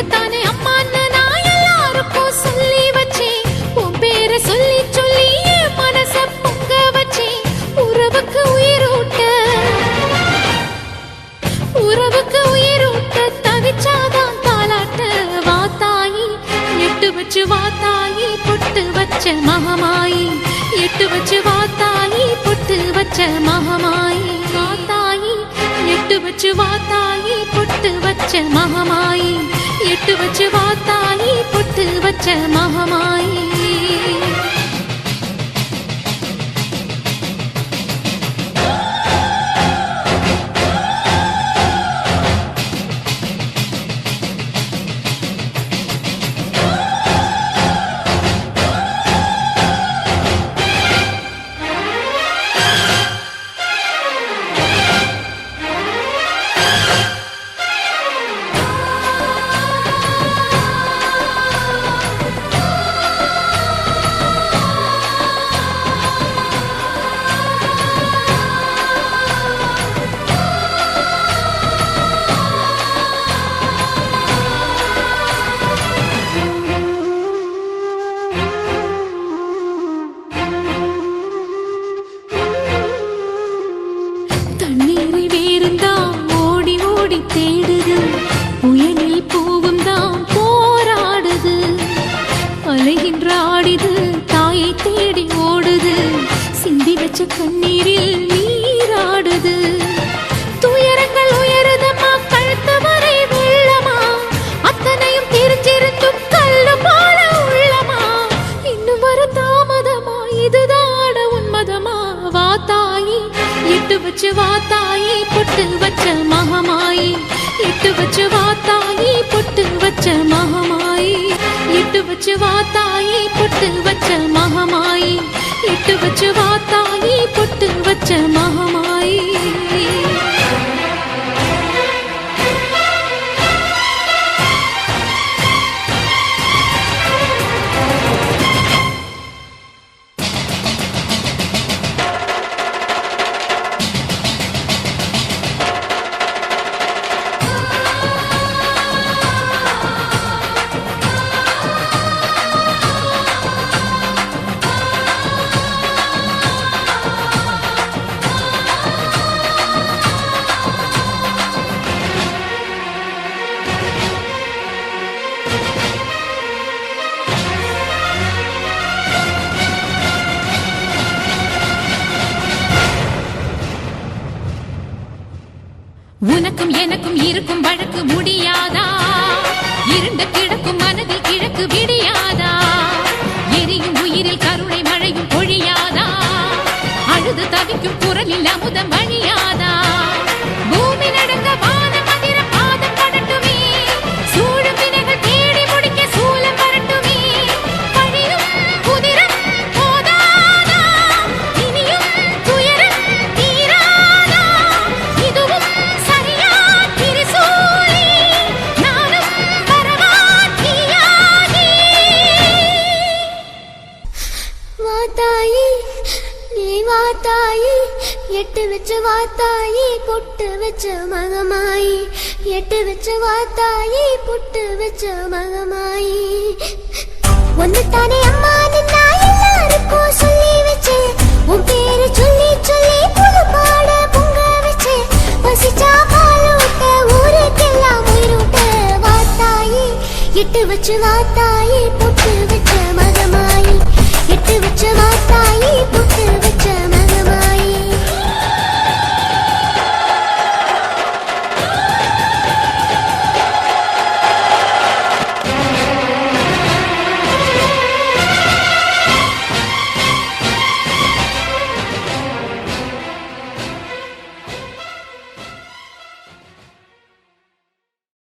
உன்னத்தானே அம்மான்னு நான் எல்லாருக்கும் சொல்லி வச்சேன். உன் பேரை சொல்லி சொல்லி என் மனச பொங்க வச்சேன். உறவுக்கு உயிரூட்ட தவிச்சாதான் தாலாட்ட. வாத்தாயி எட்டு வச்சு வாத்தாயி பொட்டு வச்ச மகமாயி. எட்டு வச்சு வாத்தாயி பொட்டு வச்ச மகமாயி. வாத்தாயி எட்டு வச்சு வாத்தாயி பொட்டு வச்ச மகமாயி. எட்டு வச்சு வாத்தாயி பொட்டு வச்ச மகமாயி. தண்ணீரை வேறுந்தான் ஓடி ஓடி தேடுது. புயலில் பூவும் தான் போராடுது. அலைகின்ற ஆடிது தாயை தேடி ஓடுது. சிந்தி வச்ச கண்ணீரில் நீராடுது. துயரங்கள் உயருதம்மா கழுத்து வரை வெள்ளமா. அத்தனையும் தெரிஞ்சிருந்தும் கல்லு போல உள்ளமா. இன்னும் வர தாமதமா இதுதாட உன்மதமா. வாத்தாயி எட்டு வச்சு வாத்தாயி பொட்டு வச்ச மகமாயி. எட்டு வச்சு வாத்தாயி பொட்டு வச்ச மகமாயி. எட்டு வச்சு வாத்தாயி பொட்டு வச்ச மகமாயி. எட்டு வச்சு வாத்தாயி பொட்டு வச்ச மகமாயி. உனக்கும் எனக்கும் இருக்கும் வழக்கு முடியாதா? இருண்ட கிடக்கும் மனதில் கிழக்கு விடியாதா? எரியும் உயிரில் கருணை மழையும் பொழியாதா? அழுது தவிக்கும் குரலில் அமுதம் வழியாதா? பூமி நடுங்க வானம் அதிர பாதம் படட்டுமே. சூழும் வினைகள் தேடி முடிக்க சூலம் வரட்டுமே. பழியும் குதிரம் போதாதா? இனியும் துயரம் தீராதா? இதுவும் சரியா திரிசூலி? நானும் வரவா தீயாகி? வாத்தாயி நீ வாத்தாயி எட்டு வச்சு வாத்தாயி பொட்டு வச்ச மகமாயி. எட்டு வச்சு வாத்தாயி பொட்டு வச்ச மகமாயி. ஒன்னுத்தானே அம்மா நின்னா எல்லாருக்கும் சொல்லி வச்சேன். உன் பேரு சொல்லி சொல்லி புது பாட பொங்க வச்சேன். பசிச்சா பாலூட்ட ஊருக்கெல்லாம் உயிரூட்ட. வாத்தாயி எட்டு வச்சு வாத்தாயி பொட்டு வச்ச மகமாயி. எட்டு வச்சு